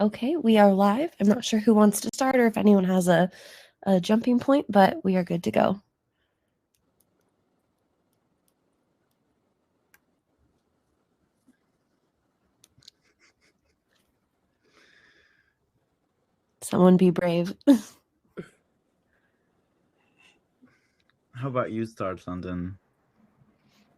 Okay, we are live. I'm not sure who wants to start or if anyone has a jumping point, but we are good to go. Someone be brave. How about you start, London?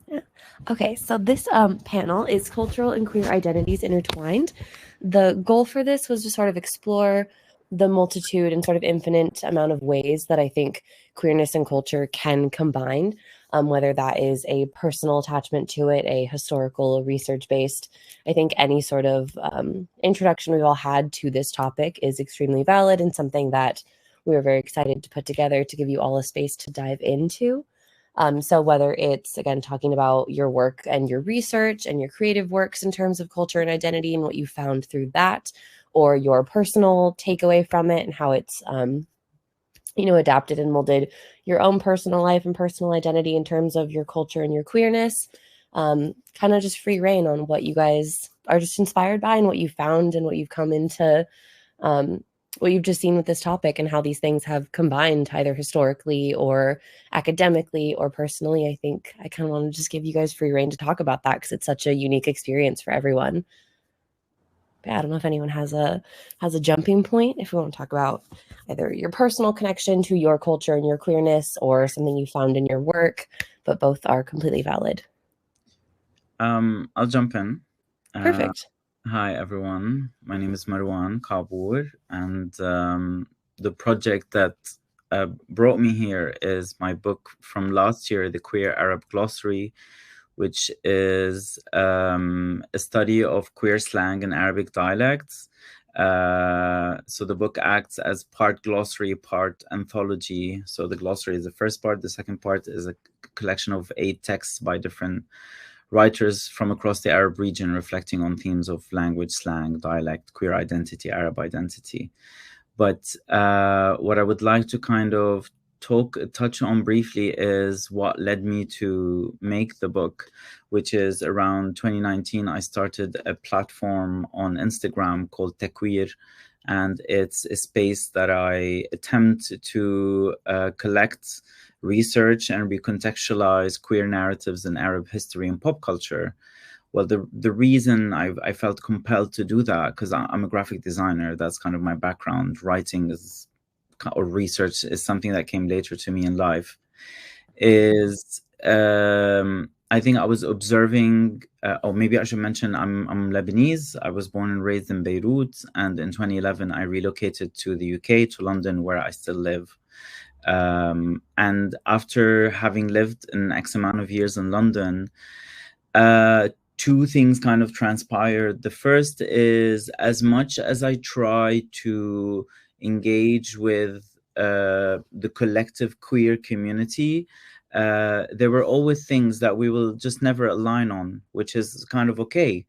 Yeah. Okay, so this panel is Cultural and Queer Identities Intertwined. The goal for this was to sort of explore the multitude and sort of infinite amount of ways that I think queerness and culture can combine, whether that is a personal attachment to it, a historical, research-based. I think any sort of introduction we've all had to this topic is extremely valid and something that we were very excited to put together to give you all a space to dive into. So whether it's, again, talking about your work and your research and your creative works in terms of culture and identity and what you found through that, or your personal takeaway from it and how it's, adapted and molded your own personal life and personal identity in terms of your culture and your queerness, kind of just free reign on what you guys are just inspired by and what you found and what you've come into, what you've just seen with this topic and how these things have combined either historically or academically or personally. I think I kind of want to just give you guys free reign to talk about that because it's such a unique experience for everyone. But I don't know if anyone has a jumping point, if we want to talk about either your personal connection to your culture and your queerness or something you found in your work, but both are completely valid. I'll jump in. Perfect. Hi, everyone. My name is Marwan Kaabour, and the project that brought me here is my book from last year, The Queer Arab Glossary, which is a study of queer slang and Arabic dialects. So the book acts as part glossary, part anthology. So the glossary is the first part. The second part is a collection of 8 texts by different writers from across the Arab region reflecting on themes of language, slang, dialect, queer identity, Arab identity. But what I would like to kind of touch on briefly is what led me to make the book, which is around 2019, I started a platform on Instagram called Tequeer, and it's a space that I attempt to collect, research, and recontextualize queer narratives in Arab history and pop culture. Well, the reason I felt compelled to do that, because I'm a graphic designer, that's kind of my background. Writing is, or research is something that came later to me in life, is I think I was observing, or maybe I should mention I'm Lebanese. I was born and raised in Beirut, and in 2011 I relocated to the UK, to London, where I still live. And after having lived an X amount of years in London, 2 things kind of transpired. The first is, as much as I try to engage with the collective queer community, there were always things that we will just never align on, which is kind of okay.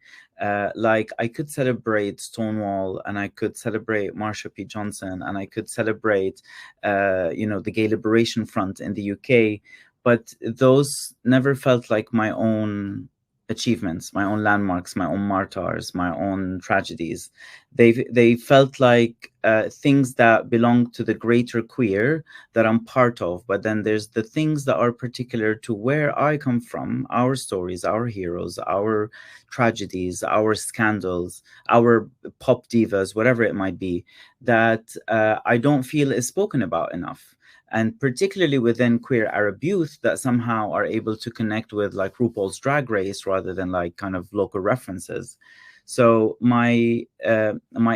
Like I could celebrate Stonewall, and I could celebrate Marsha P. Johnson, and I could celebrate, the Gay Liberation Front in the UK, but those never felt like my own achievements, my own landmarks, my own martyrs, my own tragedies. They felt like things that belong to the greater queer that I'm part of. But then there's the things that are particular to where I come from, our stories, our heroes, our tragedies, our scandals, our pop divas, whatever it might be, that I don't feel is spoken about enough. And particularly within queer Arab youth that somehow are able to connect with like RuPaul's Drag Race rather than like kind of local references. So my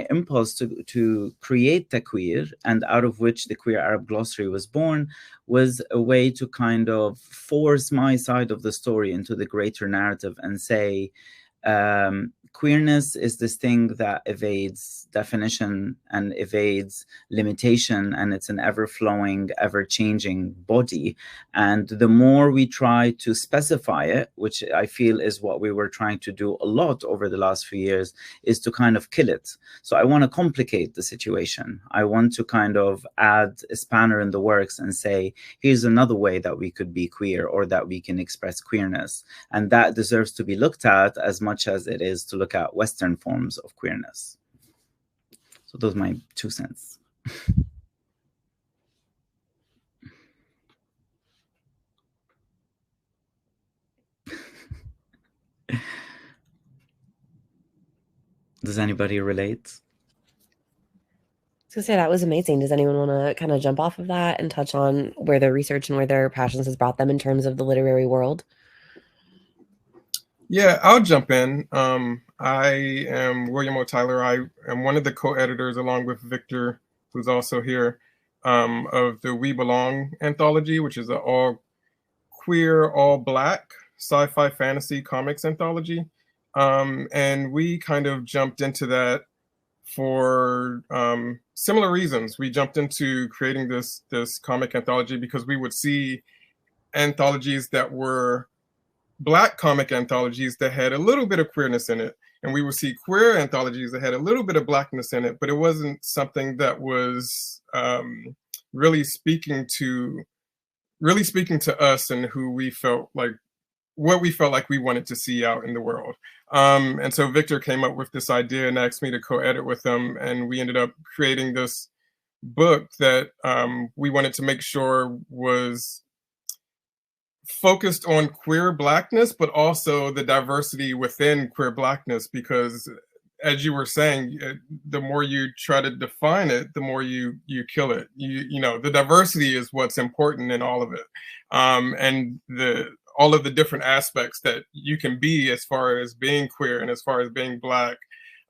impulse to create Tequeer, and out of which the Queer Arab Glossary was born, was a way to kind of force my side of the story into the greater narrative and say, queerness is this thing that evades definition and evades limitation, and it's an ever-flowing, ever-changing body. And the more we try to specify it, which I feel is what we were trying to do a lot over the last few years, is to kind of kill it. So I want to complicate the situation. I want to kind of add a spanner in the works and say, here's another way that we could be queer or that we can express queerness. And that deserves to be looked at as much as it is to look at Western forms of queerness. So those are my 2 cents. Does anybody relate? I was gonna say that was amazing. Does anyone want to kind of jump off of that and touch on where their research and where their passions has brought them in terms of the literary world? Yeah, I'll jump in. I am William O. Tyler. I am one of the co-editors, along with Victor, who's also here, of the We Belong anthology, which is an all queer, all Black sci-fi fantasy comics anthology. And we kind of jumped into that for similar reasons. We jumped into creating this comic anthology because we would see anthologies that were Black comic anthologies that had a little bit of queerness in it, and we would see queer anthologies that had a little bit of Blackness in it, but it wasn't something that was really speaking to us and who we felt like, what we felt like we wanted to see out in the world. And so Victor came up with this idea and asked me to co-edit with him, and we ended up creating this book that we wanted to make sure was focused on queer Blackness, but also the diversity within queer Blackness, because as you were saying, the more you try to define it, the more you kill it. You know, the diversity is what's important in all of it. And all of the different aspects that you can be as far as being queer and as far as being Black.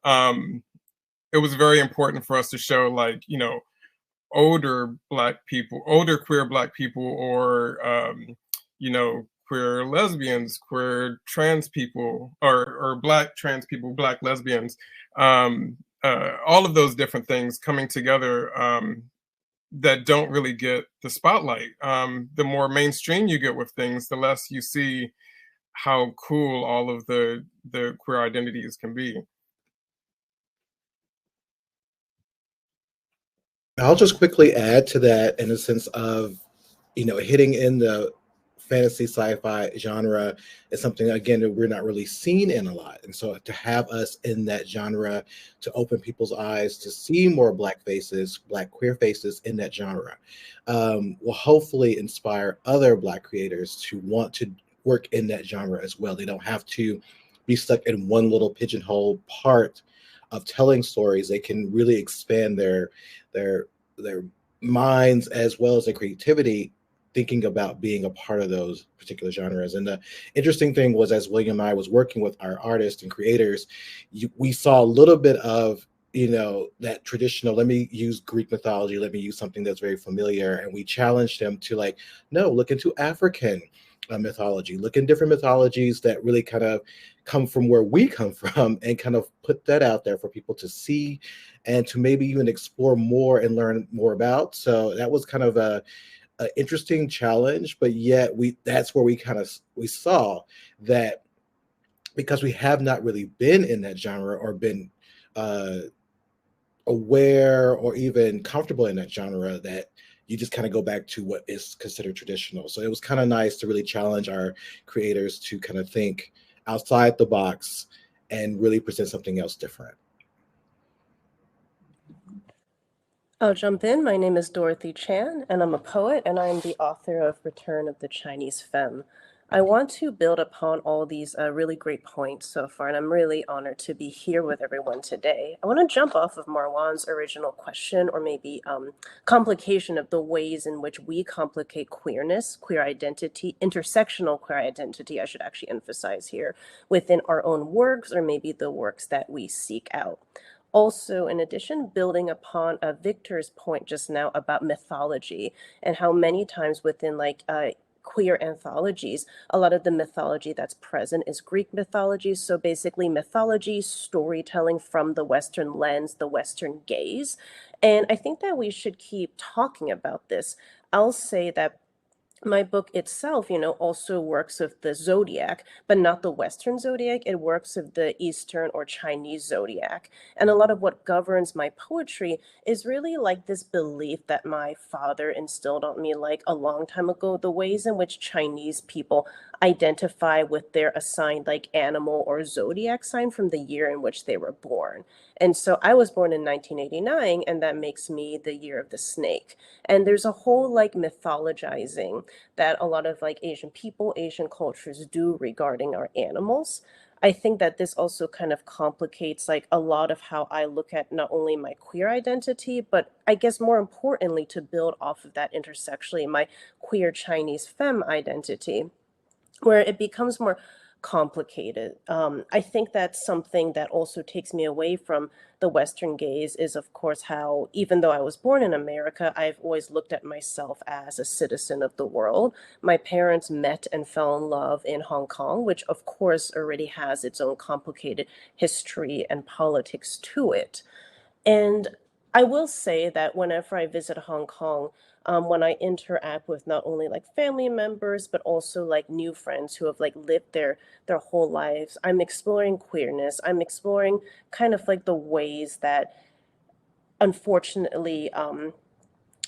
It was very important for us to show, like, you know, older Black people, older queer Black people, or you know, queer lesbians, queer trans people, or Black trans people, Black lesbians, all of those different things coming together that don't really get the spotlight. The more mainstream you get with things, the less you see how cool all of the queer identities can be. I'll just quickly add to that in the sense of, you know, hitting in the fantasy sci-fi genre is something, again, that we're not really seen in a lot. And so to have us in that genre, to open people's eyes to see more Black faces, Black queer faces in that genre, will hopefully inspire other Black creators to want to work in that genre as well. They don't have to be stuck in one little pigeonhole part of telling stories. They can really expand their minds as well as their creativity, thinking about being a part of those particular genres. And the interesting thing was, as William and I was working with our artists and creators, we saw a little bit of, you know, that traditional, let me use Greek mythology, let me use something that's very familiar. And we challenged them to, like, no, look into African mythology, look in different mythologies that really kind of come from where we come from, and kind of put that out there for people to see and to maybe even explore more and learn more about. So that was kind of a interesting challenge, but yet that's where we saw that, because we have not really been in that genre or been aware or even comfortable in that genre, that you just kind of go back to what is considered traditional. So it was kind of nice to really challenge our creators to kind of think outside the box and really present something else different. I'll jump in. My name is Dorothy Chan, and I'm a poet, and I am the author of Return of the Chinese Femme. I want to build upon all these really great points so far, and I'm really honored to be here with everyone today. I want to jump off of Marwan's original question, or maybe complication of the ways in which we complicate queerness, queer identity, intersectional queer identity, I should actually emphasize here, within our own works, or maybe the works that we seek out. Also, in addition, building upon Victor's point just now about mythology, and how many times within queer anthologies, a lot of the mythology that's present is Greek mythology. So basically mythology, storytelling from the Western lens, the Western gaze. And I think that we should keep talking about this. I'll say that my book itself, also works with the zodiac, but not the Western zodiac. It works with the Eastern or Chinese zodiac. And a lot of what governs my poetry is really like this belief that my father instilled on me like a long time ago, the ways in which Chinese people identify with their assigned like animal or zodiac sign from the year in which they were born. And so I was born in 1989, and that makes me the year of the snake. And there's a whole like mythologizing that a lot of like Asian people, Asian cultures do regarding our animals. I think that this also kind of complicates like a lot of how I look at not only my queer identity, but I guess more importantly, to build off of that intersectionally, my queer Chinese femme identity, where it becomes more complicated. I think that's something that also takes me away from the Western gaze is, of course, how even though I was born in America, I've always looked at myself as a citizen of the world. My parents met and fell in love in Hong Kong, which of course already has its own complicated history and politics to it. And I will say that whenever I visit Hong Kong, when I interact with not only like family members, but also like new friends who have like lived their whole lives, I'm exploring queerness. I'm exploring kind of like the ways that unfortunately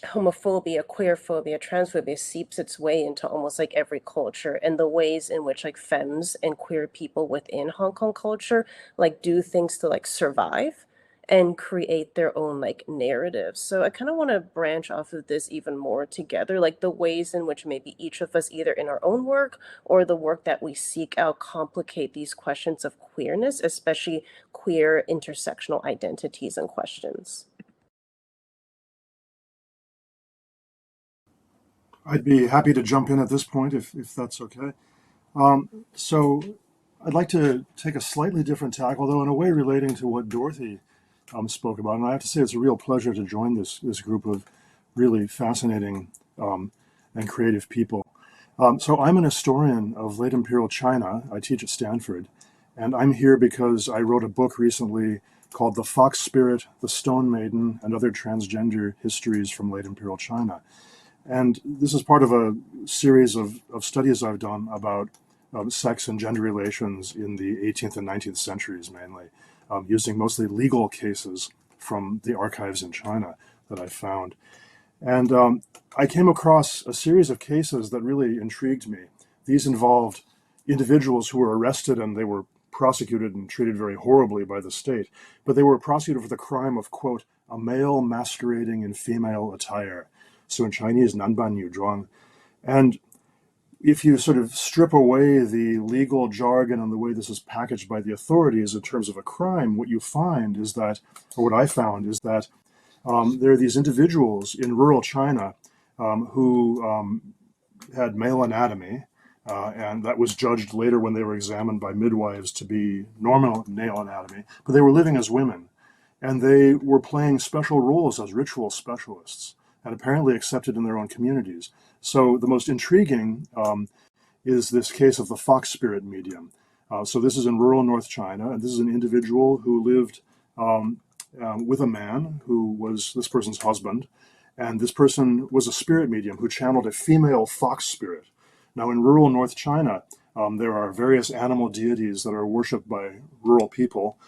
homophobia, queerphobia, transphobia seeps its way into almost like every culture, and the ways in which like femmes and queer people within Hong Kong culture like do things to like survive and create their own like narratives. So I kind of want to branch off of this even more together, like the ways in which maybe each of us, either in our own work or the work that we seek out, complicate these questions of queerness, especially queer intersectional identities and questions. I'd be happy to jump in at this point if that's okay. So I'd like to take a slightly different tack, although in a way relating to what Dorothy spoke about. And I have to say it's a real pleasure to join this group of really fascinating and creative people. So I'm an historian of Late Imperial China. I teach at Stanford. And I'm here because I wrote a book recently called The Fox Spirit, the Stone Maiden, and Other Transgender Histories from Late Imperial China. And this is part of a series of studies I've done about sex and gender relations in the 18th and 19th centuries, mainly, using mostly legal cases from the archives in China that I found. And I came across a series of cases that really intrigued me. These involved individuals who were arrested, and they were prosecuted and treated very horribly by the state, but they were prosecuted for the crime of, quote, a male masquerading in female attire. So in Chinese, nanban yu zhuang. And if you sort of strip away the legal jargon and the way this is packaged by the authorities in terms of a crime, what you find is that, or what I found is that there are these individuals in rural China who had male anatomy, and that was judged later when they were examined by midwives to be normal male anatomy, but they were living as women, and they were playing special roles as ritual specialists, and apparently accepted in their own communities. So the most intriguing is this case of the fox spirit medium. So this is in rural North China, and this is an individual who lived with a man who was this person's husband, and this person was a spirit medium who channeled a female fox spirit. Now in rural North China, there are various animal deities that are worshipped by rural people,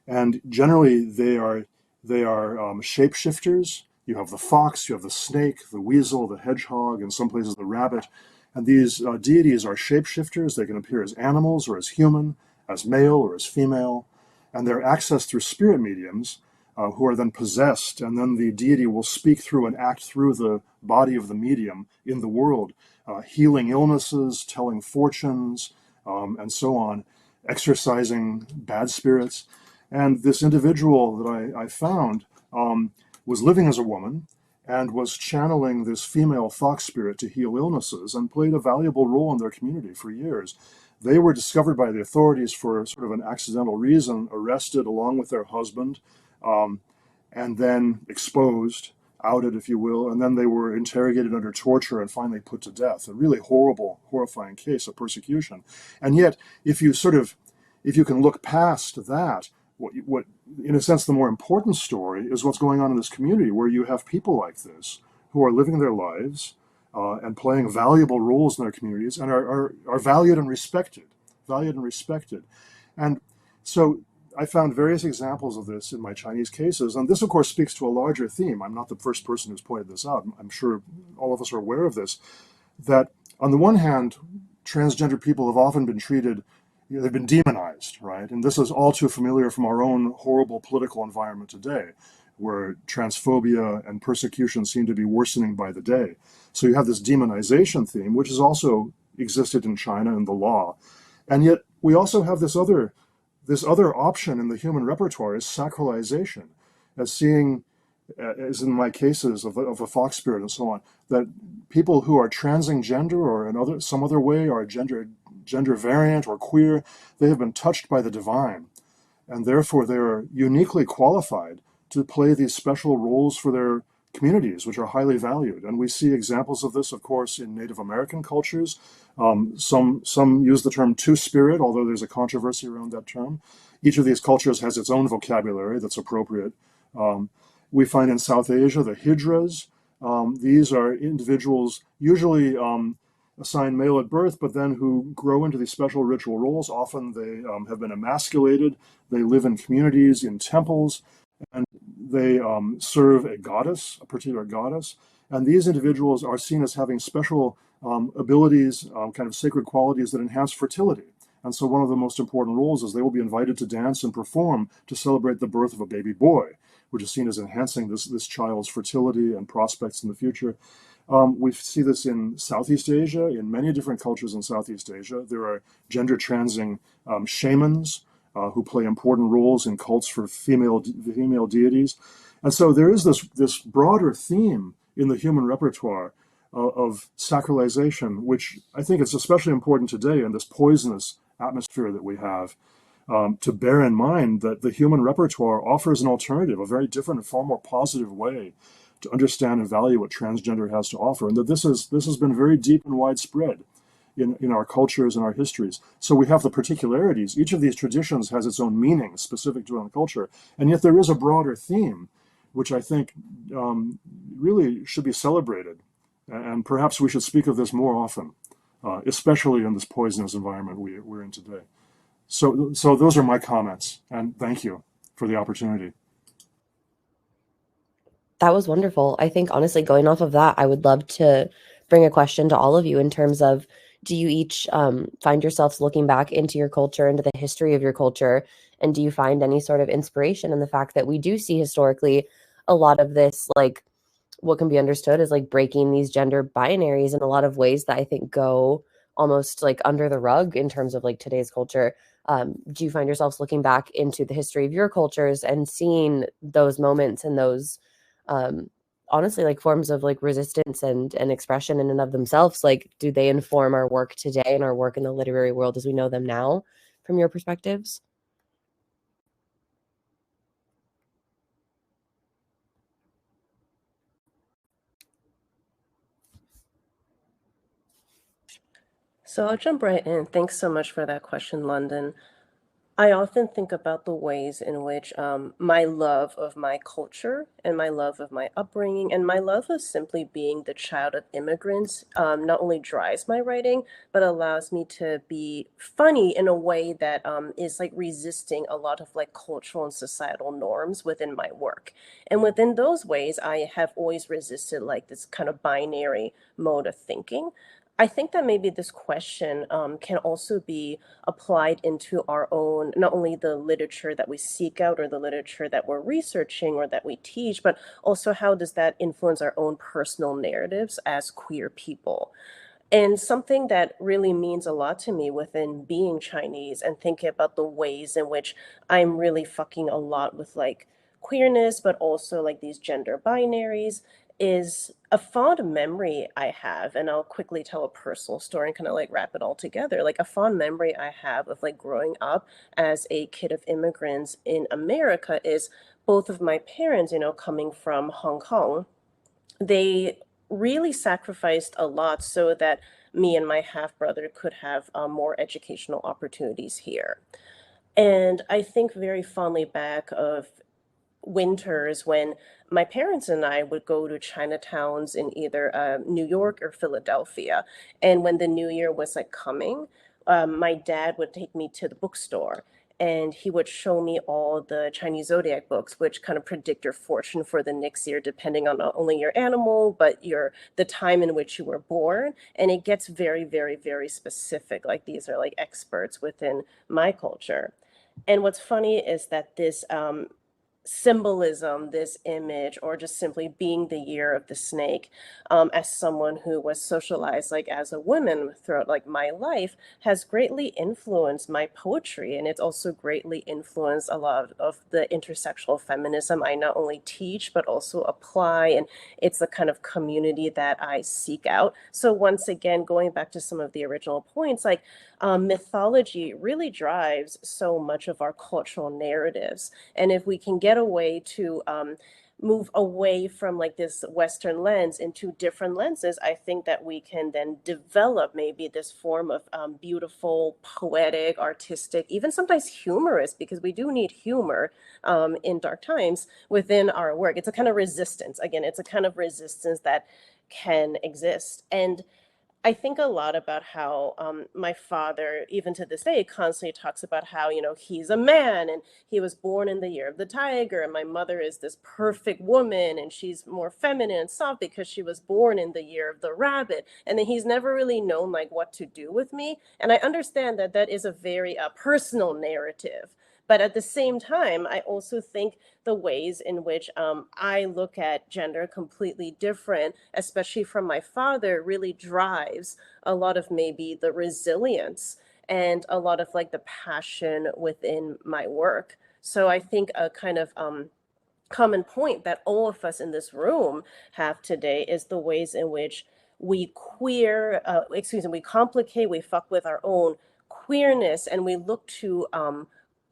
and generally they are shapeshifters. You have the fox, you have the snake, the weasel, the hedgehog, in some places the rabbit. And these deities are shapeshifters. They can appear as animals or as human, as male or as female. And they're accessed through spirit mediums who are then possessed. And then the deity will speak through and act through the body of the medium in the world, healing illnesses, telling fortunes, and so on, exorcising bad spirits. And this individual that I found was living as a woman and was channeling this female fox spirit to heal illnesses and played a valuable role in their community for years. They were discovered by the authorities for sort of an accidental reason, arrested along with their husband, and then exposed, outed, if you will, and then they were interrogated under torture and finally put to death. A really horrible, horrifying case of persecution. And yet, if you can look past that, what in a sense the more important story is what's going on in this community, where you have people like this who are living their lives and playing valuable roles in their communities and are valued and respected. And so I found various examples of this in my Chinese cases, and this of course speaks to a larger theme. I'm not the first person who's pointed this out. I'm sure all of us are aware of this, that on the one hand, transgender people have often been treated, they've been demonized, right? And this is all too familiar from our own horrible political environment today, where transphobia and persecution seem to be worsening by the day. So you have this demonization theme, which has also existed in China in the law. And yet we also have this other option in the human repertoire is sacralization, as seeing, as in my cases of a fox spirit and so on, that people who are transing gender or in some other way are gender variant or queer, they have been touched by the divine, and therefore they are uniquely qualified to play these special roles for their communities, which are highly valued. And we see examples of this, of course, in Native American cultures. Some use the term two-spirit, although there's a controversy around that term. Each of these cultures has its own vocabulary that's appropriate. We find in South Asia the hijras. These are individuals usually assigned male at birth, but then who grow into these special ritual roles. Often they have been emasculated. They live in communities, in temples, and they serve a goddess, a particular goddess. And these individuals are seen as having special abilities, kind of sacred qualities that enhance fertility. And so one of the most important roles is they will be invited to dance and perform to celebrate the birth of a baby boy, which is seen as enhancing this child's fertility and prospects in the future. We see this in Southeast Asia, in many different cultures in Southeast Asia. There are gender transing shamans who play important roles in cults for female deities. And so there is this broader theme in the human repertoire of sacralization, which I think is especially important today in this poisonous atmosphere that we have, to bear in mind that the human repertoire offers an alternative, a very different and far more positive way to understand and value what transgender has to offer, and that this has been very deep and widespread in our cultures and our histories. So we have the particularities. Each of these traditions has its own meaning specific to our culture, and yet there is a broader theme, which I think really should be celebrated. And perhaps we should speak of this more often, especially in this poisonous environment we're in today. So those are my comments, and thank you for the opportunity. That was wonderful. I think, honestly, going off of that, I would love to bring a question to all of you in terms of, do you each find yourselves looking back into your culture, into the history of your culture, and do you find any sort of inspiration in the fact that we do see historically a lot of this, like, what can be understood as like breaking these gender binaries in a lot of ways that I think go almost like under the rug in terms of like today's culture? Do you find yourselves looking back into the history of your cultures and seeing those moments and those honestly like forms of like resistance and expression in and of themselves? Like, do they inform our work today and our work in the literary world as we know them now from your perspectives? So I'll jump right in. Thanks so much for that question, London. I often think about the ways in which my love of my culture and my love of my upbringing and my love of simply being the child of immigrants not only drives my writing, but allows me to be funny in a way that is like resisting a lot of like cultural and societal norms within my work. And within those ways, I have always resisted like this kind of binary mode of thinking. I think that maybe this question can also be applied into our own, not only the literature that we seek out or the literature that we're researching or that we teach, but also how does that influence our own personal narratives as queer people. And something that really means a lot to me within being Chinese and thinking about the ways in which I'm really fucking a lot with like queerness, but also like these gender binaries, is a fond memory I have. And I'll quickly tell a personal story and kind of like wrap it all together. Like a fond memory I have of like growing up as a kid of immigrants in America is both of my parents, coming from Hong Kong. They really sacrificed a lot so that me and my half brother could have more educational opportunities here. And I think very fondly back of winters when my parents and I would go to Chinatowns in either New York or Philadelphia. And when the new year was like coming, my dad would take me to the bookstore. and he would show me all the Chinese zodiac books, which kind of predict your fortune for the next year, depending on not only your animal, but the time in which you were born. And it gets very, very, very specific. Like these are like experts within my culture. And what's funny is that this symbolism, this image, or just simply being the year of the snake, as someone who was socialized like as a woman throughout like my life, has greatly influenced my poetry, and it's also greatly influenced a lot of the intersectional feminism I not only teach but also apply, and it's the kind of community that I seek out. So once again, going back to some of the original points, like mythology really drives so much of our cultural narratives. And if we can get a way to move away from like this Western lens into different lenses, I think that we can then develop maybe this form of beautiful, poetic, artistic, even sometimes humorous, because we do need humor in dark times within our work. It's a kind of resistance. Again, it's a kind of resistance that can exist. And I think a lot about how my father, even to this day, constantly talks about how, he's a man and he was born in the year of the tiger. And my mother is this perfect woman and she's more feminine and soft because she was born in the year of the rabbit. And then he's never really known like what to do with me. And I understand that that is a very personal narrative. But at the same time, I also think the ways in which I look at gender completely different, especially from my father, really drives a lot of maybe the resilience and a lot of like the passion within my work. So I think a kind of common point that all of us in this room have today is the ways in which we we complicate, we fuck with our own queerness, and we look to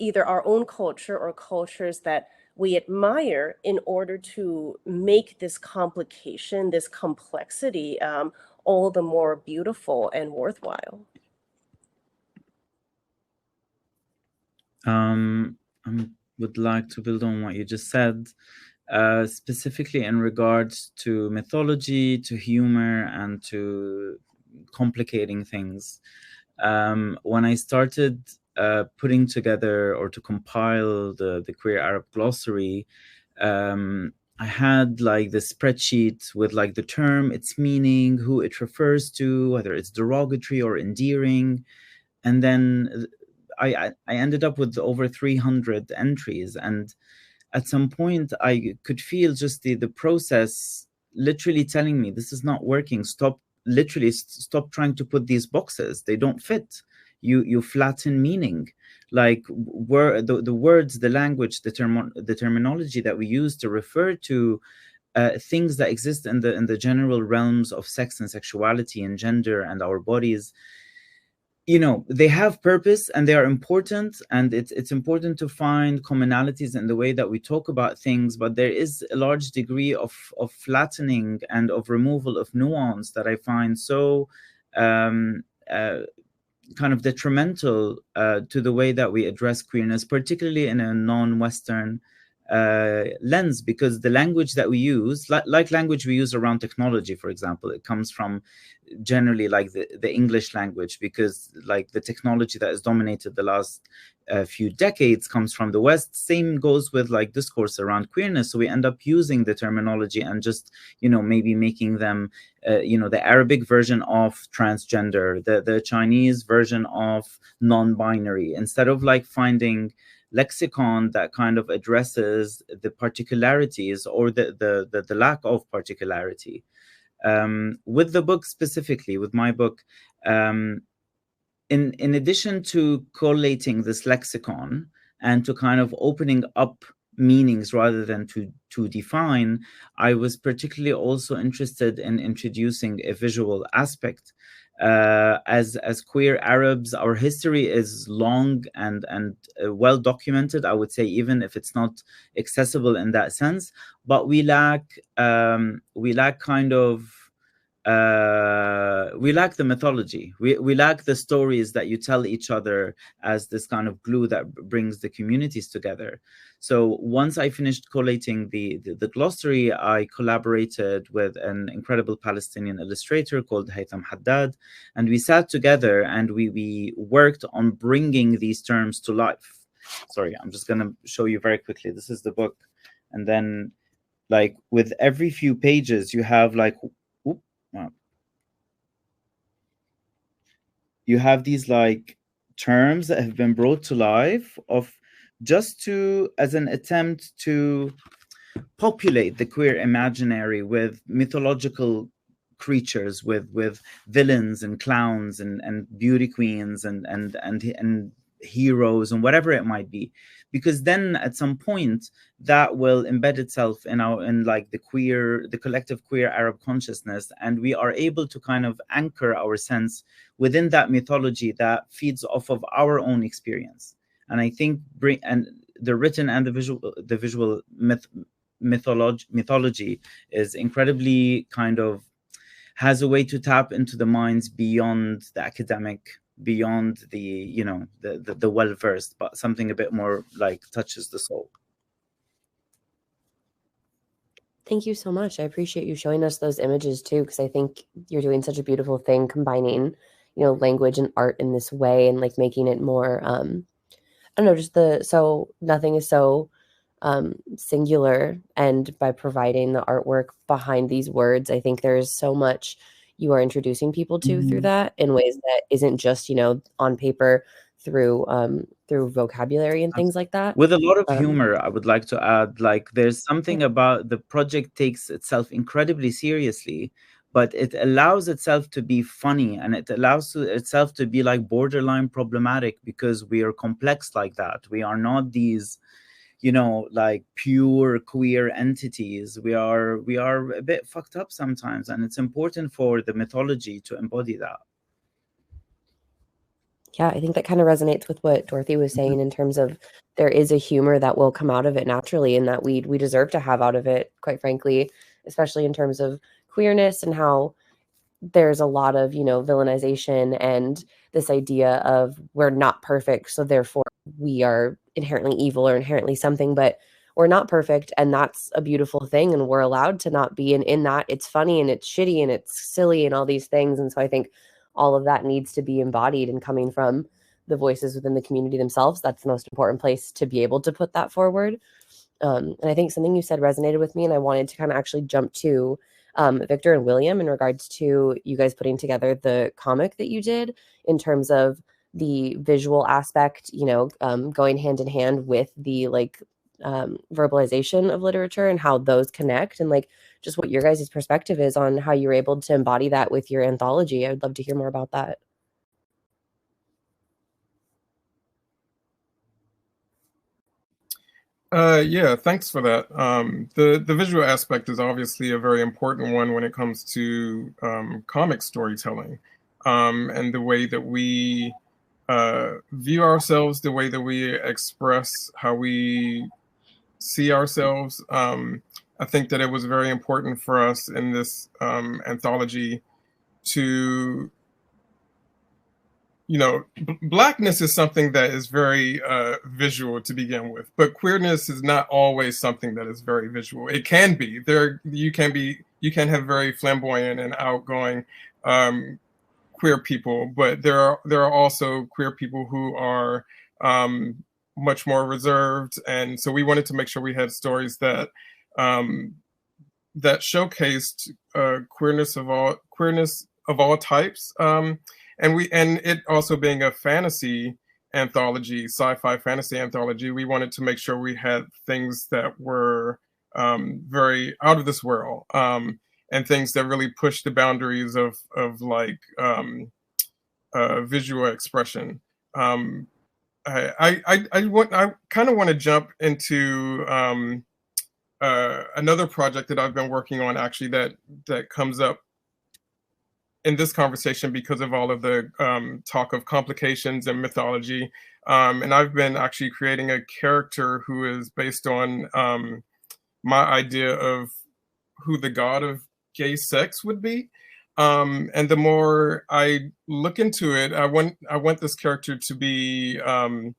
either our own culture or cultures that we admire in order to make this complication, this complexity, all the more beautiful and worthwhile. I would like to build on what you just said, specifically in regards to mythology, to humor, and to complicating things. When I started putting together or to compile the Queer Arab Glossary, I had like the spreadsheet with like the term, its meaning, who it refers to, whether it's derogatory or endearing. And then I ended up with over 300 entries. And at some point I could feel just the process literally telling me, this is not working. Stop trying to put these boxes. They don't fit. You flatten meaning. Like the words, the language, the terminology that we use to refer to things that exist in the general realms of sex and sexuality and gender and our bodies, they have purpose and they are important, and it's important to find commonalities in the way that we talk about things, but there is a large degree of flattening and of removal of nuance that I find so kind of detrimental to the way that we address queerness, particularly in a non-Western lens, because the language that we use, like language we use around technology, for example, it comes from generally like the English language, because like the technology that has dominated the last few decades comes from the West. Same goes with like discourse around queerness. So we end up using the terminology and just, maybe making them, the Arabic version of transgender, the Chinese version of non-binary, instead of like finding lexicon that kind of addresses the particularities or the lack of particularity. With the book specifically, with my book, in addition to collating this lexicon and to kind of opening up meanings rather than to define, I was particularly also interested in introducing a visual aspect. As queer Arabs, our history is long and well documented, I would say, even if it's not accessible in that sense, but we lack kind of we lack the mythology. We lack the stories that you tell each other as this kind of glue that brings the communities together. So once I finished collating the glossary, I collaborated with an incredible Palestinian illustrator called Haytham Haddad, and we sat together and we worked on bringing these terms to life. sorry, I'm just gonna show you very quickly. This is the book, and then like with every few pages you have like, whoop, you have these like terms that have been brought to life of just to as an attempt to populate the queer imaginary with mythological creatures, with villains and clowns and beauty queens and heroes and whatever it might be, because then at some point that will embed itself in like the collective queer Arab consciousness, and we are able to kind of anchor our sense within that mythology that feeds off of our own experience. And I think the written and the visual mythology is incredibly kind of has a way to tap into the minds beyond the academic, beyond the, you know, the well-versed, but something a bit more like touches the soul. Thank you so much. I appreciate you showing us those images too, because I think you're doing such a beautiful thing combining, you know, language and art in this way, and like making it more I don't know, just so nothing is so singular, and by providing the artwork behind these words, I think there's so much you are introducing people to through that in ways that isn't just, you know, on paper through vocabulary and things like that. With a lot of humor, I would like to add, like there's something about the project takes itself incredibly seriously, but it allows itself to be funny, and it allows itself to be like borderline problematic, because we are complex like that. We are not these, you know, like pure queer entities. We are a bit fucked up sometimes, and it's important for the mythology to embody that. Yeah, I think that kind of resonates with what Dorothy was saying in terms of there is a humor that will come out of it naturally, and that we deserve to have out of it, quite frankly, especially in terms of queerness and how there's a lot of, you know, villainization and this idea of we're not perfect, so therefore we are inherently evil or inherently something, but we're not perfect, and that's a beautiful thing, and we're allowed to not be, and in that it's funny and it's shitty and it's silly and all these things. And so I think all of that needs to be embodied and coming from the voices within the community themselves. That's the most important place to be able to put that forward. And I think something you said resonated with me, and I wanted to kind of actually jump to Victor and William in regards to you guys putting together the comic that you did, in terms of the visual aspect, you know, going hand in hand with the like verbalization of literature and how those connect, and like just what your guys' perspective is on how you're able to embody that with your anthology. I would love to hear more about that. Yeah, thanks for that. The visual aspect is obviously a very important one when it comes to comic storytelling, and the way that we view ourselves, the way that we express how we see ourselves. I think that it was very important for us in this anthology to, you know, Blackness is something that is very visual to begin with, but queerness is not always something that is very visual. It can be. You can have very flamboyant and outgoing queer people, but there are also queer people who are much more reserved, and so we wanted to make sure we had stories that that showcased queerness of all types. And it also being a fantasy anthology, sci-fi fantasy anthology, we wanted to make sure we had things that were very out of this world, and things that really push the boundaries of like visual expression. I kind of want to jump into another project that I've been working on, actually, that comes up in this conversation because of all of the talk of complications and mythology. And I've been actually creating a character who is based on my idea of who the god of gay sex would be. And the more I look into it, I want this character to be kind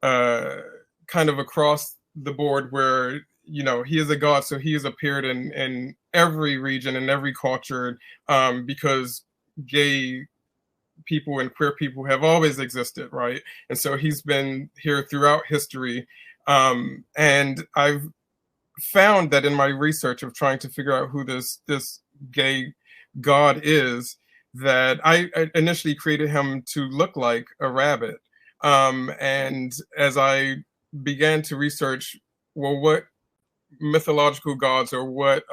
of across the board, where, you know, he is a god, so he has appeared in every region and every culture, because gay people and queer people have always existed, right? And so he's been here throughout history. And I've found that in my research of trying to figure out who this gay god is, that I initially created him to look like a rabbit. And as I began to research, well, what mythological gods or what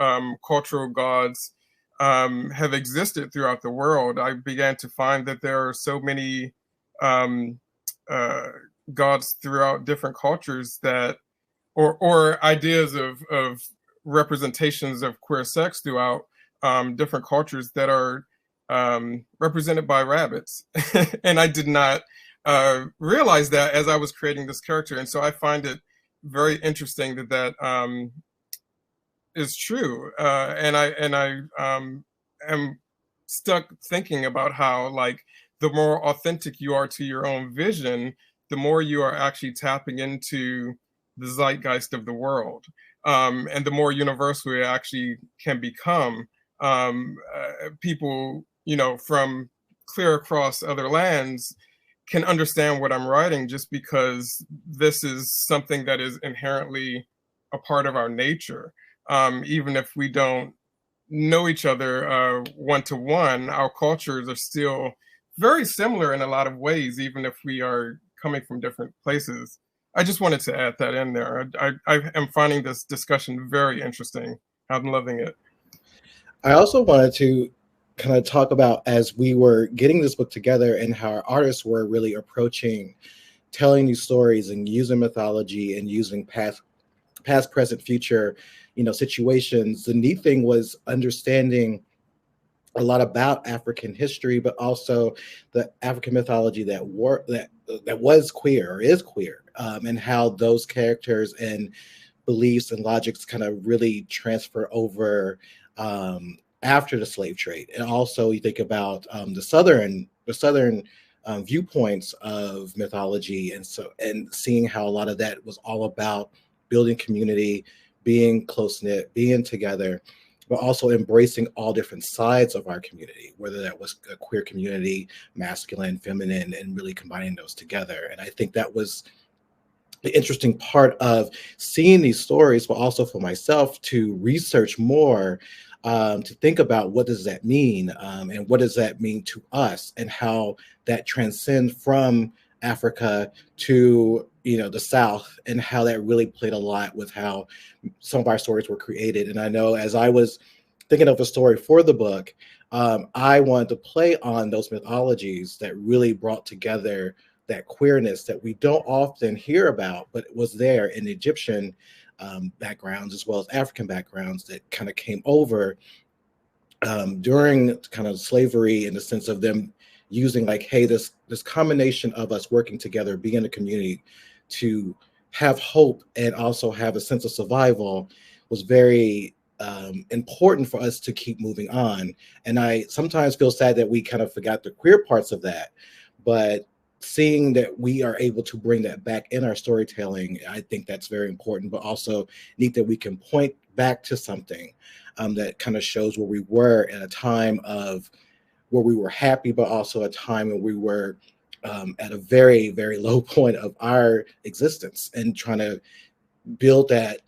cultural gods have existed throughout the world, I began to find that there are so many gods throughout different cultures that, or ideas of representations of queer sex throughout different cultures that are represented by rabbits. And I did not realize that as I was creating this character. And so I find it very interesting that that is true. And I am stuck thinking about how, like, the more authentic you are to your own vision, the more you are actually tapping into the zeitgeist of the world, and the more universal it actually can become. People, you know, from clear across other lands can understand what I'm writing just because this is something that is inherently a part of our nature. Even if we don't know each other one-to-one, our cultures are still very similar in a lot of ways, even if we are coming from different places. I just wanted to add that in there. I am finding this discussion very interesting. I'm loving it. I also wanted to kind of talk about, as we were getting this book together, and how our artists were really approaching telling these stories and using mythology and using past, present, future, you know, situations. The neat thing was understanding a lot about African history, but also the African mythology that was queer or is queer, and how those characters and beliefs and logics kind of really transfer over after the slave trade. And also you think about the southern viewpoints of mythology, and seeing how a lot of that was all about building community, being close-knit, being together, but also embracing all different sides of our community, whether that was a queer community, masculine, feminine, and really combining those together. And I think that was the interesting part of seeing these stories, but also for myself to research more, to think about what does that mean, and what does that mean to us, and how that transcends from Africa to, you know, the South, and how that really played a lot with how some of our stories were created. And I know as I was thinking of a story for the book, I wanted to play on those mythologies that really brought together that queerness that we don't often hear about, but it was there in Egyptian backgrounds as well as African backgrounds that kind of came over during kind of slavery, in the sense of them using, like, hey, this combination of us working together, being a community, to have hope and also have a sense of survival was very important for us to keep moving on. And I sometimes feel sad that we kind of forgot the queer parts of that, but seeing that we are able to bring that back in our storytelling, I think that's very important, but also neat that we can point back to something that kind of shows where we were at a time of where we were happy, but also a time when we were at a very, very low point of our existence, and trying to build that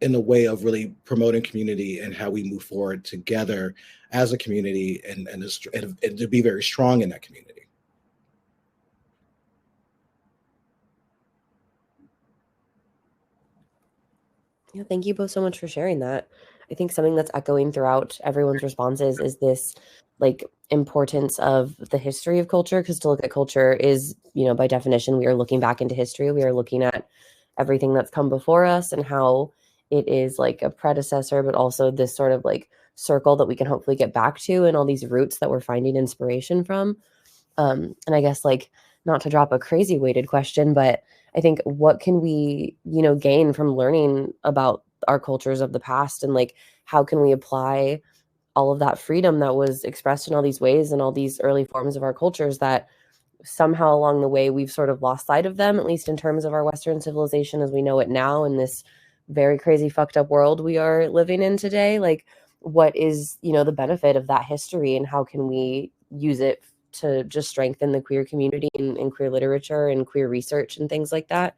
in a way of really promoting community and how we move forward together as a community, and to be very strong in that community. Yeah, thank you both so much for sharing that. I think something that's echoing throughout everyone's responses is this, like, importance of the history of culture, because to look at culture is, you know, by definition, we are looking back into history. We are looking at everything that's come before us and how it is like a predecessor, but also this sort of like circle that we can hopefully get back to, and all these roots that we're finding inspiration from. And I guess, like, not to drop a crazy weighted question, but I think what can we, you know, gain from learning about our cultures of the past, and like how can we apply all of that freedom that was expressed in all these ways and all these early forms of our cultures that somehow along the way we've sort of lost sight of them, at least in terms of our Western civilization as we know it now, in this very crazy fucked up world we are living in today. Like, what is, you know, the benefit of that history, and how can we use it to just strengthen the queer community and queer literature and queer research and things like that?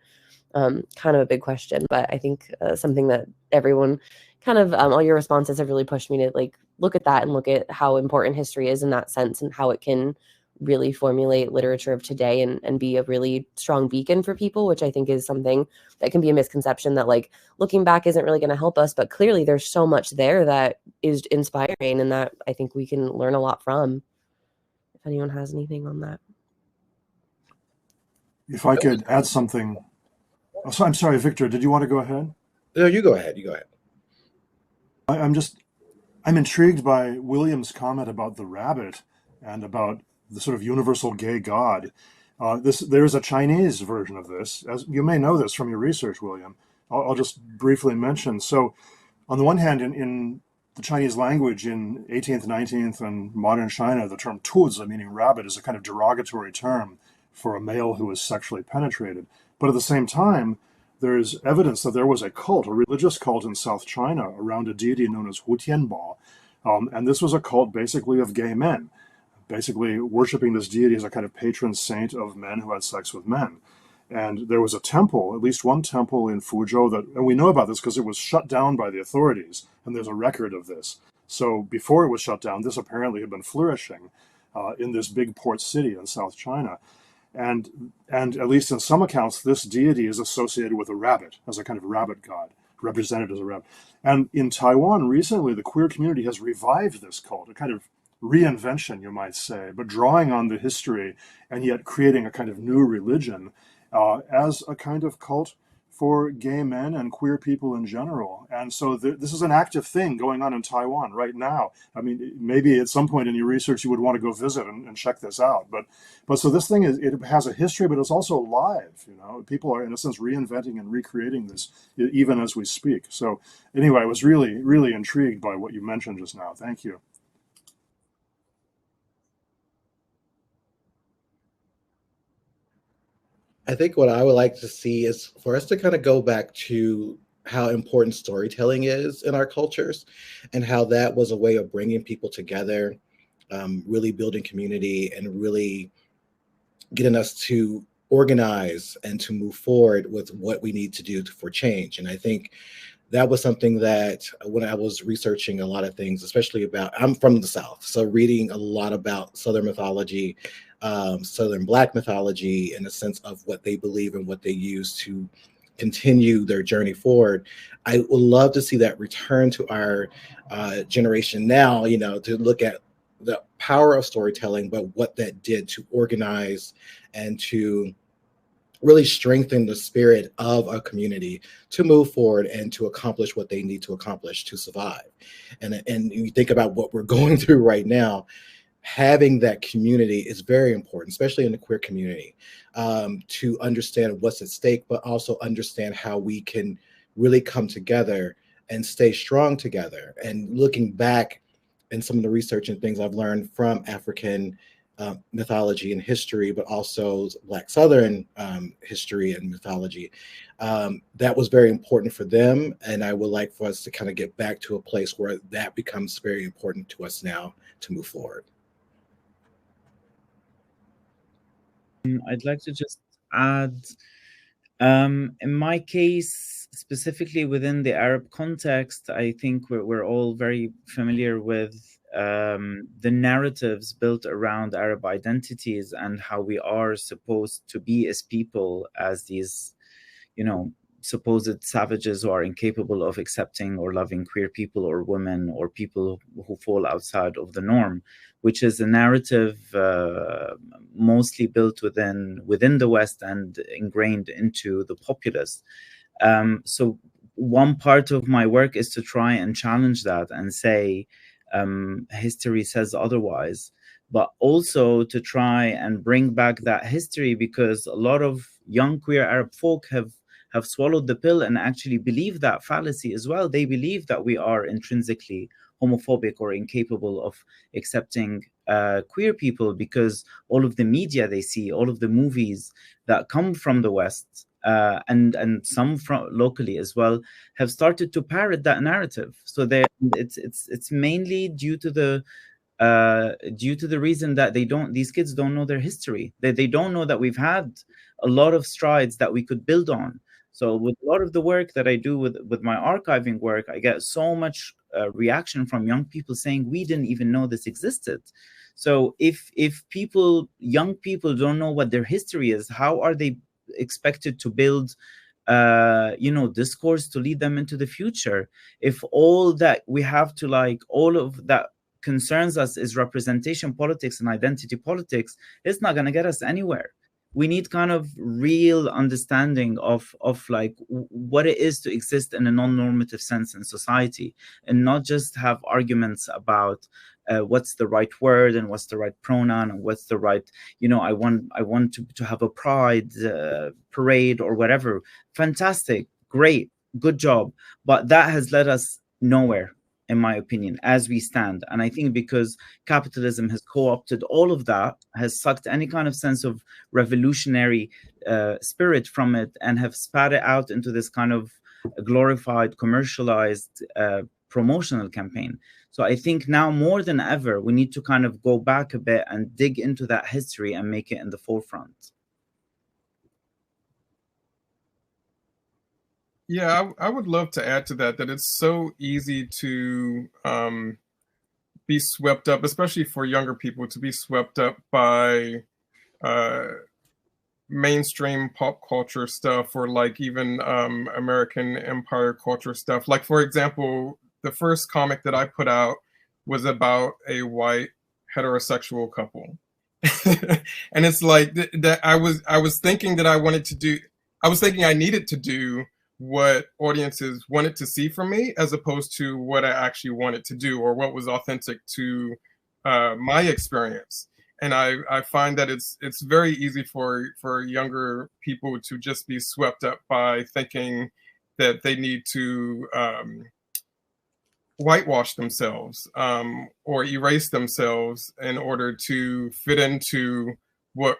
Kind of a big question, but I think something that everyone kind of all your responses have really pushed me to like look at that and look at how important history is in that sense and how it can really formulate literature of today and be a really strong beacon for people, which I think is something that can be a misconception that like looking back isn't really going to help us, but clearly there's so much there that is inspiring and that I think we can learn a lot from. If anyone has anything on that. If I could add something. Oh, so I'm sorry, Victor, did you want to go ahead? No, you go ahead. You go ahead. I'm intrigued by William's comment about the rabbit and about the sort of universal gay god. There is a Chinese version of this, as you may know this from your research, William. I'll just briefly mention. So, on the one hand, in the Chinese language in 18th, 19th, and modern China, the term tuzi, meaning rabbit, is a kind of derogatory term for a male who is sexually penetrated. But at the same time, there's evidence that there was a cult, a religious cult in South China around a deity known as Hu Tianbao. And this was a cult basically of gay men, basically worshiping this deity as a kind of patron saint of men who had sex with men. And there was a temple, at least one temple in Fuzhou, and we know about this because it was shut down by the authorities, and there's a record of this. So before it was shut down, this apparently had been flourishing in this big port city in South China. And at least in some accounts, this deity is associated with a rabbit, as a kind of rabbit god, represented as a rabbit. And in Taiwan, recently, the queer community has revived this cult, a kind of reinvention, you might say, but drawing on the history and yet creating a kind of new religion as a kind of cult for gay men and queer people in general. And so this is an active thing going on in Taiwan right now. I mean, maybe at some point in your research you would want to go visit and check this out. But so this thing it has a history, but it's also live. You know, people are in a sense reinventing and recreating this even as we speak. So anyway, I was really, really intrigued by what you mentioned just now. Thank you. I think what I would like to see is for us to kind of go back to how important storytelling is in our cultures and how that was a way of bringing people together, really building community and really getting us to organize and to move forward with what we need to do for change. And I think that was something that when I was researching a lot of things, especially I'm from the South, so reading a lot about Southern mythology, Southern Black mythology in a sense of what they believe and what they use to continue their journey forward. I would love to see that return to our generation now, you know, to look at the power of storytelling, but what that did to organize and to really strengthen the spirit of a community to move forward and to accomplish what they need to accomplish to survive. And you think about what we're going through right now, having that community is very important, especially in the queer community, to understand what's at stake, but also understand how we can really come together and stay strong together. And looking back in some of the research and things I've learned from African mythology and history, but also Black Southern history and mythology, that was very important for them. And I would like for us to kind of get back to a place where that becomes very important to us now to move forward. I'd like to just add, in my case, specifically within the Arab context, I think we're all very familiar with the narratives built around Arab identities and how we are supposed to be as people, as these, you know, supposed savages who are incapable of accepting or loving queer people or women or people who fall outside of the norm, which is a narrative mostly built within the West and ingrained into the populace. So one part of my work is to try and challenge that and say history says otherwise, but also to try and bring back that history, because a lot of young queer Arab folk have swallowed the pill and actually believe that fallacy as well. They believe that we are intrinsically homophobic or incapable of accepting queer people, because all of the media they see, all of the movies that come from the West, and some from locally as well, have started to parrot that narrative. So it's mainly due to the due to the reason that these kids don't know their history. They don't know that we've had a lot of strides that we could build on. So with a lot of the work that I do with my archiving work, I get so much reaction from young people saying, we didn't even know this existed. So if young people don't know what their history is, how are they expected to build discourse to lead them into the future? If all that we have to, like, all of that concerns us is representation politics and identity politics, it's not going to get us anywhere. We need kind of real understanding of like what it is to exist in a non-normative sense in society, and not just have arguments about what's the right word and what's the right pronoun and what's the right, I want to have a pride parade or whatever. Fantastic, great, good job. But that has led us nowhere, in my opinion, as we stand. And I think because capitalism has co-opted all of that, has sucked any kind of sense of revolutionary spirit from it, and have spat it out into this kind of glorified, commercialized promotional campaign. So I think now more than ever, we need to kind of go back a bit and dig into that history and make it in the forefront. Yeah, I would love to add to that it's so easy to be swept up, especially for younger people, to be swept up by mainstream pop culture stuff, or like even American empire culture stuff. Like, for example, the first comic that I put out was about a white heterosexual couple. And it's like that I was thinking that I was thinking I needed to do what audiences wanted to see from me, as opposed to what I actually wanted to do, or what was authentic to my experience. And I find that it's very easy for younger people to just be swept up by thinking that they need to whitewash themselves or erase themselves in order to fit into what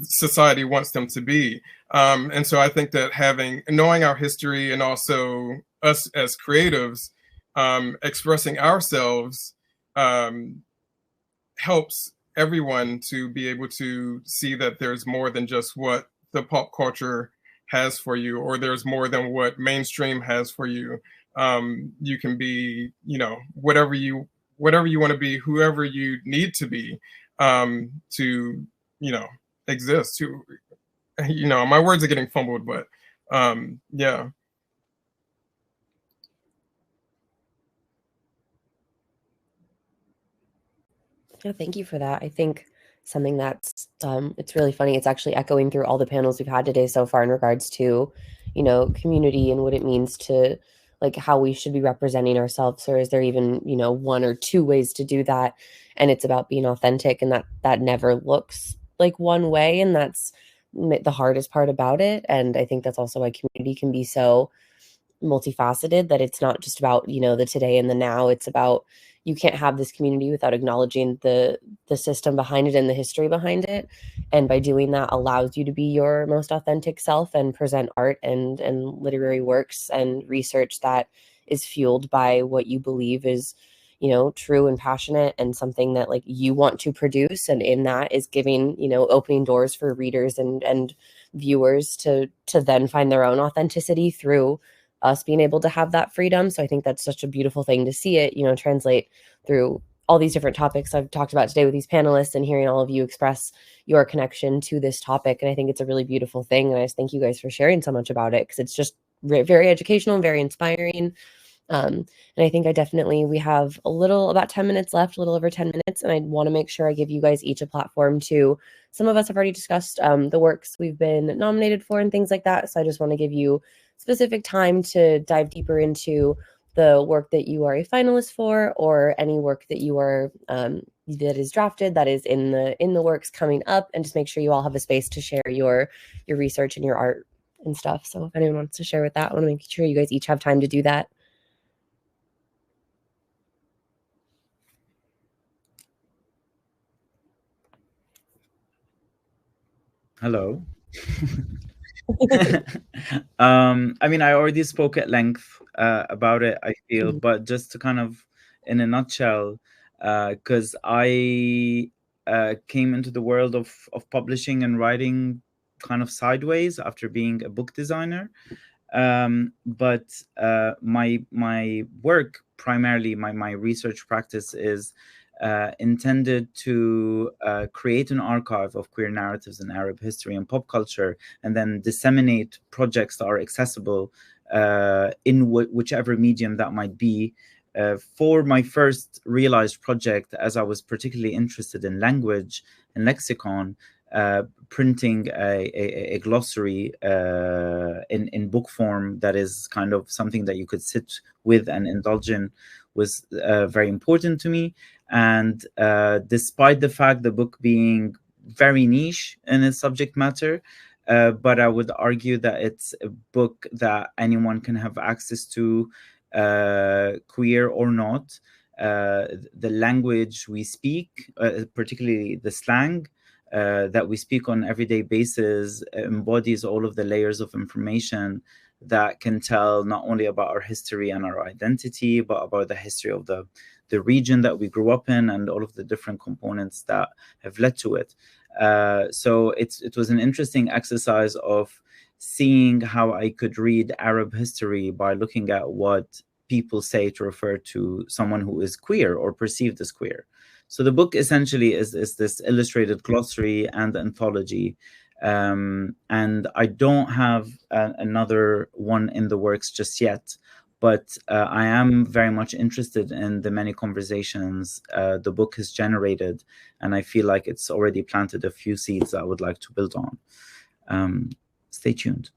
society wants them to be. And so I think that knowing our history, and also us as creatives expressing ourselves, helps everyone to be able to see that there's more than just what the pop culture has for you, or there's more than what mainstream has for you. You can be, whatever you want to be, whoever you need to be to, exist. To, my words are getting fumbled, but yeah. Yeah, thank you for that. I think something that's it's really funny. It's actually echoing through all the panels we've had today so far in regards to, community and what it means to, like, how we should be representing ourselves, or is there even, one or two ways to do that? And it's about being authentic, and that never looks like one way, and that's the hardest part about it. And I think that's also why community can be so multifaceted, that it's not just about, the today and the now. It's about, you can't have this community without acknowledging the system behind it and the history behind it. And by doing that allows you to be your most authentic self and present art and literary works and research that is fueled by what you believe is, true and passionate, and something that, like, you want to produce. And in that is giving, opening doors for readers and viewers to then find their own authenticity through us being able to have that freedom. So I think that's such a beautiful thing to see it, translate through all these different topics I've talked about today with these panelists, and hearing all of you express your connection to this topic. And I think it's a really beautiful thing. And I just thank you guys for sharing so much about it, because it's just very educational and very inspiring. And I think we have about 10 minutes left, a little over 10 minutes. And I want to make sure I give you guys each a platform to, some of us have already discussed the works we've been nominated for and things like that. So I just want to give you specific time to dive deeper into the work that you are a finalist for, or any work that you are that is drafted, that is in the works coming up, and just make sure you all have a space to share your research and your art and stuff. So if anyone wants to share with that, I want to make sure you guys each have time to do that. Hello. I already spoke at length about it, I feel, but just to kind of, in a nutshell, because I came into the world of publishing and writing kind of sideways after being a book designer. But my work, primarily my research practice, is intended to create an archive of queer narratives in Arab history and pop culture, and then disseminate projects that are accessible in whichever medium that might be. For my first realized project, as I was particularly interested in language and lexicon, printing a glossary in book form that is kind of something that you could sit with and indulge in was very important to me. And despite the fact the book being very niche in its subject matter, but I would argue that it's a book that anyone can have access to, queer or not. The language we speak, particularly the slang that we speak on an everyday basis, embodies all of the layers of information that can tell not only about our history and our identity, but about the history of the region that we grew up in and all of the different components that have led to it. So it was an interesting exercise of seeing how I could read Arab history by looking at what people say to refer to someone who is queer or perceived as queer. So the book essentially is this illustrated glossary and anthology. And I don't have another one in the works just yet, but I am very much interested in the many conversations the book has generated, and I feel like it's already planted a few seeds that I would like to build on. Stay tuned.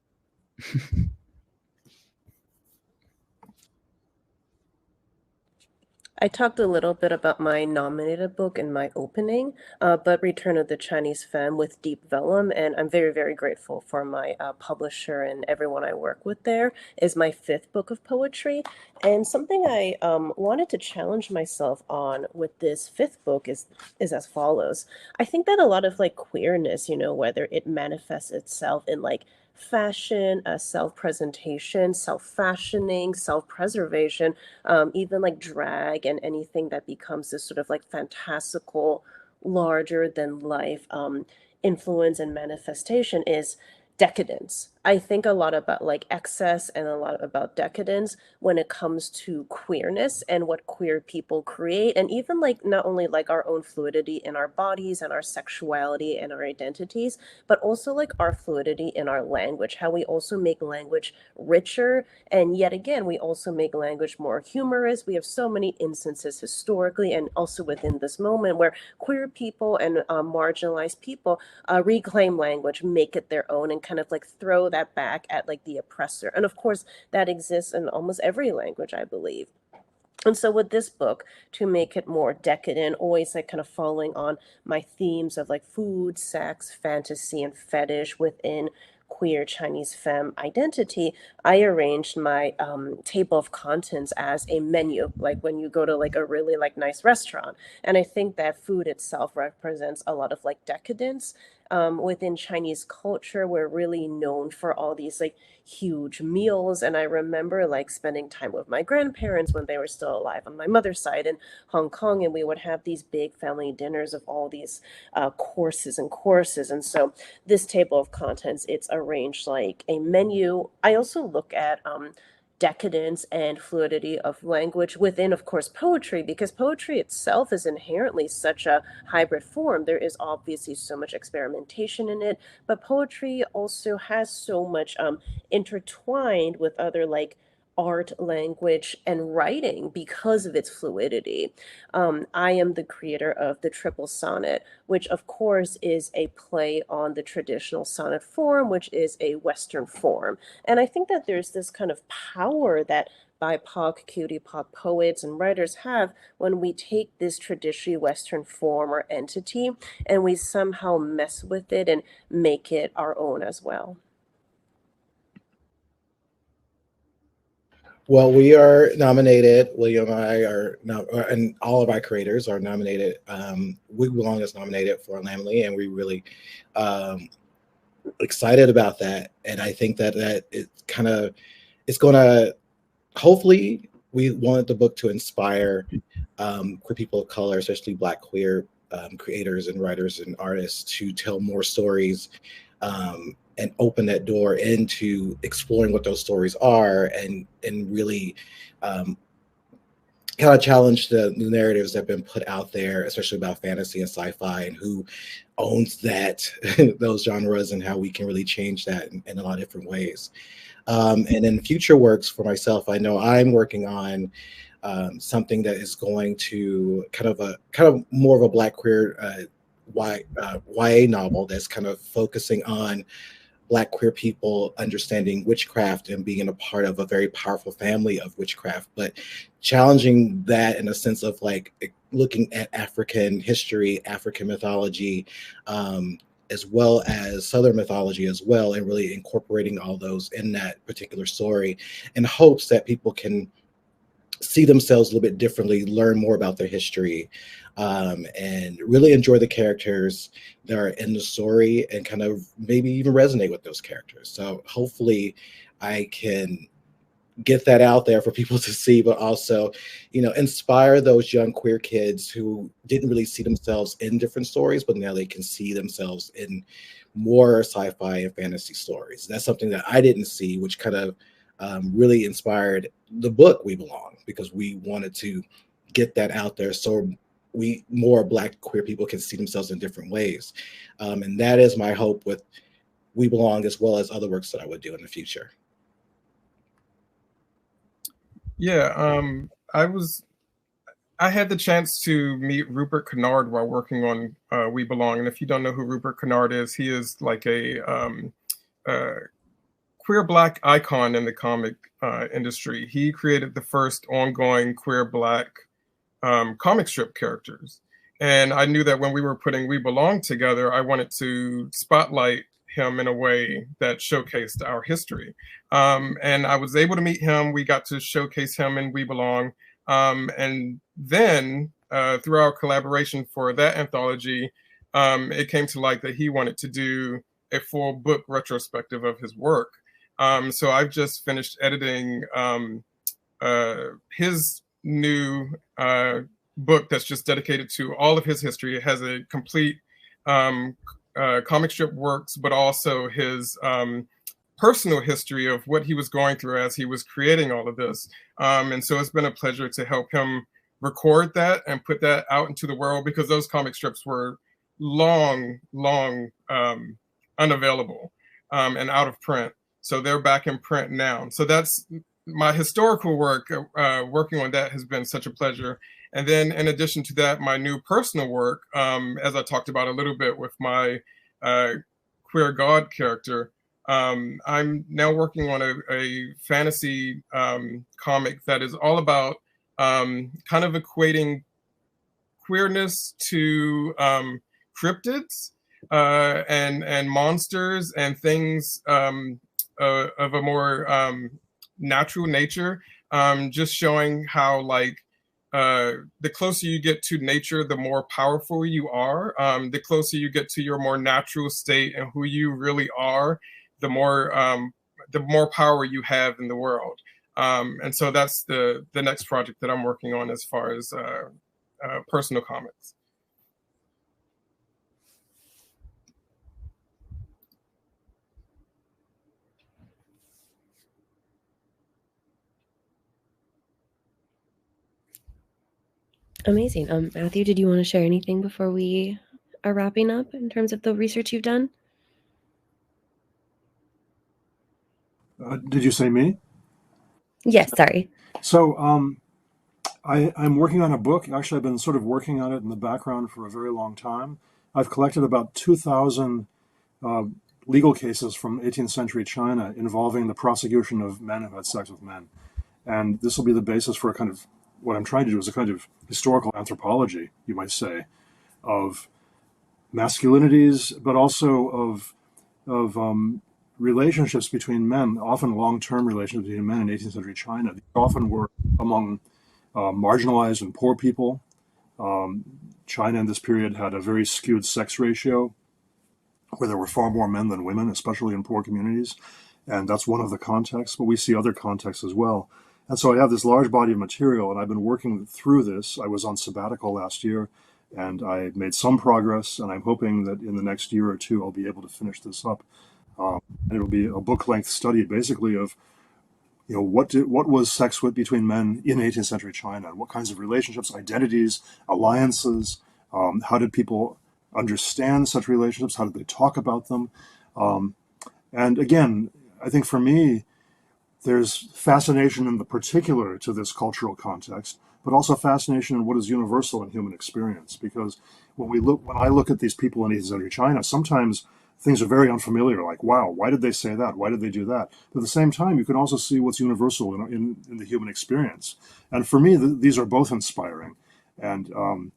I talked a little bit about my nominated book in my opening, but Return of the Chinese Femme with Deep Vellum, and I'm very, very grateful for my publisher and everyone I work with there, is my 5th book of poetry. And something I wanted to challenge myself on with this 5th book is as follows. I think that a lot of like queerness, you know, whether it manifests itself in like fashion, self-presentation, self-fashioning, self-preservation, even like drag and anything that becomes this sort of like fantastical, larger than life influence and manifestation is decadence. I think a lot about like excess and a lot about decadence when it comes to queerness and what queer people create, and even like not only like our own fluidity in our bodies and our sexuality and our identities, but also like our fluidity in our language, how we also make language richer, and yet again we also make language more humorous. We have so many instances historically and also within this moment where queer people and marginalized people reclaim language, make it their own, and kind of like throw that back at like the oppressor. And of course, that exists in almost every language, I believe. And so with this book, to make it more decadent, always like kind of following on my themes of like food, sex, fantasy, and fetish within queer Chinese femme identity, I arranged my table of contents as a menu, like when you go to like a really like nice restaurant. And I think that food itself represents a lot of like decadence. Within Chinese culture, we're really known for all these like huge meals. And I remember like spending time with my grandparents when they were still alive on my mother's side in Hong Kong, and we would have these big family dinners of all these courses and courses. And so this table of contents, it's arranged like a menu. I also look at decadence and fluidity of language within, of course, poetry, because poetry itself is inherently such a hybrid form. There is obviously so much experimentation in it, but poetry also has so much intertwined with other like art, language, and writing because of its fluidity. I am the creator of the triple sonnet, which of course is a play on the traditional sonnet form, which is a Western form. And I think that there's this kind of power that BIPOC, cutie pop poets and writers have when we take this traditionally Western form or entity and we somehow mess with it and make it our own as well. Well, we are nominated. William and I are now, and all of our creators are nominated. We Belong is nominated for LAMMYS, and we're really excited about that. And I think that it's going to, hopefully, we wanted the book to inspire queer people of color, especially Black queer creators and writers and artists, to tell more stories and open that door into exploring what those stories are, and really kind of challenge the narratives that have been put out there, especially about fantasy and sci-fi, and who owns that those genres, and how we can really change that in a lot of different ways. And in future works for myself, I know I'm working on something that is going to kind of more of a Black queer YA novel that's kind of focusing on Black queer people understanding witchcraft and being a part of a very powerful family of witchcraft, but challenging that in a sense of like looking at African history, African mythology, as well as Southern mythology as well, and really incorporating all those in that particular story, in hopes that people can see themselves a little bit differently, learn more about their history, and really enjoy the characters that are in the story, and kind of maybe even resonate with those characters. So hopefully I can get that out there for people to see, but also, inspire those young queer kids who didn't really see themselves in different stories, but now they can see themselves in more sci-fi and fantasy stories. That's something that I didn't see, which kind of really inspired the book We Belong, because we wanted to get that out there so more Black queer people can see themselves in different ways. And that is my hope with We Belong, as well as other works that I would do in the future. Yeah, I had the chance to meet Rupert Kennard while working on We Belong. And if you don't know who Rupert Kennard is, he is like a queer Black icon in the comic industry. He created the first ongoing queer Black comic strip characters. And I knew that when we were putting We Belong together, I wanted to spotlight him in a way that showcased our history. And I was able to meet him. We got to showcase him in We Belong. And then through our collaboration for that anthology, it came to light that he wanted to do a full book retrospective of his work. So I've just finished editing his new book that's just dedicated to all of his history. It has a complete comic strip works, but also his personal history of what he was going through as he was creating all of this. And so it's been a pleasure to help him record that and put that out into the world, because those comic strips were long unavailable and out of print. So they're back in print now. So that's my historical work. Working on that has been such a pleasure. And then in addition to that, my new personal work, as I talked about a little bit with my queer god character, I'm now working on a fantasy comic that is all about kind of equating queerness to cryptids and monsters and things of a more natural nature, just showing how the closer you get to nature, the more powerful you are. The closer you get to your more natural state and who you really are, the more power you have in the world. And so that's the next project that I'm working on as far as personal comics. Amazing. Matthew, did you want to share anything before we are wrapping up in terms of the research you've done? Did you say me? Yes, sorry. So I'm working on a book. Actually, I've been sort of working on it in the background for a very long time. I've collected about 2,000 legal cases from 18th century China involving the prosecution of men who had sex with men. And this will be the basis for a kind of, what I'm trying to do is a kind of historical anthropology, you might say, of masculinities, but also of relationships between men, often long-term relationships between men in 18th century China. These often were among marginalized and poor people. China in this period had a very skewed sex ratio, where there were far more men than women, especially in poor communities. And that's one of the contexts, but we see other contexts as well. And so I have this large body of material, and I've been working through this. I was on sabbatical last year, and I made some progress, and I'm hoping that in the next year or two, I'll be able to finish this up. And it'll be a book-length study, basically, of what was sex between men in 18th century China, and what kinds of relationships, identities, alliances, how did people understand such relationships, how did they talk about them? And again, I think for me, there's fascination in the particular to this cultural context, but also fascination in what is universal in human experience. Because when I look at these people in 18th century China, sometimes things are very unfamiliar, like, wow, why did they say that? Why did they do that? But at the same time, you can also see what's universal in the human experience. And for me, these are both inspiring. And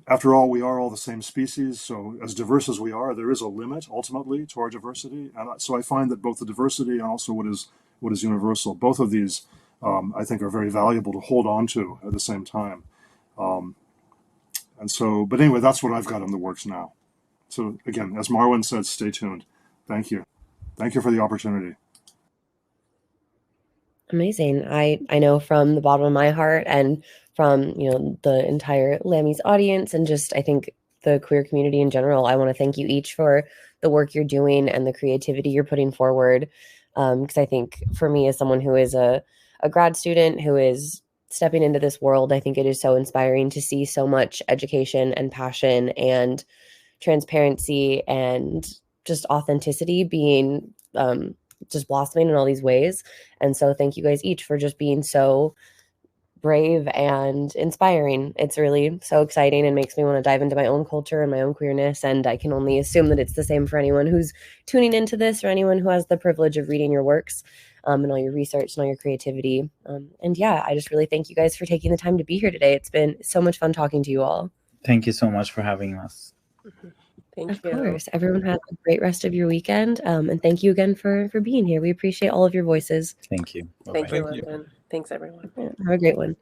after all, we are all the same species. So as diverse as we are, there is a limit ultimately to our diversity. And so I find that both the diversity and also what is universal, both of these, I think, are very valuable to hold on to at the same time. And so, but anyway, that's what I've got in the works now. So again, as Marwan said, stay tuned. Thank you. Thank you for the opportunity. Amazing. I know from the bottom of my heart and from, the entire LAMMYS audience and just, I think, the queer community in general, I want to thank you each for the work you're doing and the creativity you're putting forward. Because I think for me, as someone who is a grad student who is stepping into this world, I think it is so inspiring to see so much education and passion and transparency and just authenticity being just blossoming in all these ways. And so thank you guys each for just being so brave and inspiring. It's really so exciting and makes me want to dive into my own culture and my own queerness. And I can only assume that it's the same for anyone who's tuning into this or anyone who has the privilege of reading your works and all your research and all your creativity. And yeah, I just really thank you guys for taking the time to be here today. It's been so much fun talking to you all. Thank you so much for having us. Thank Of you. course. Everyone have a great rest of your weekend. And thank you again for being here. We appreciate all of your voices. Thank you. Thank you, Thank you. London. Thanks, everyone. Yeah, have a great one.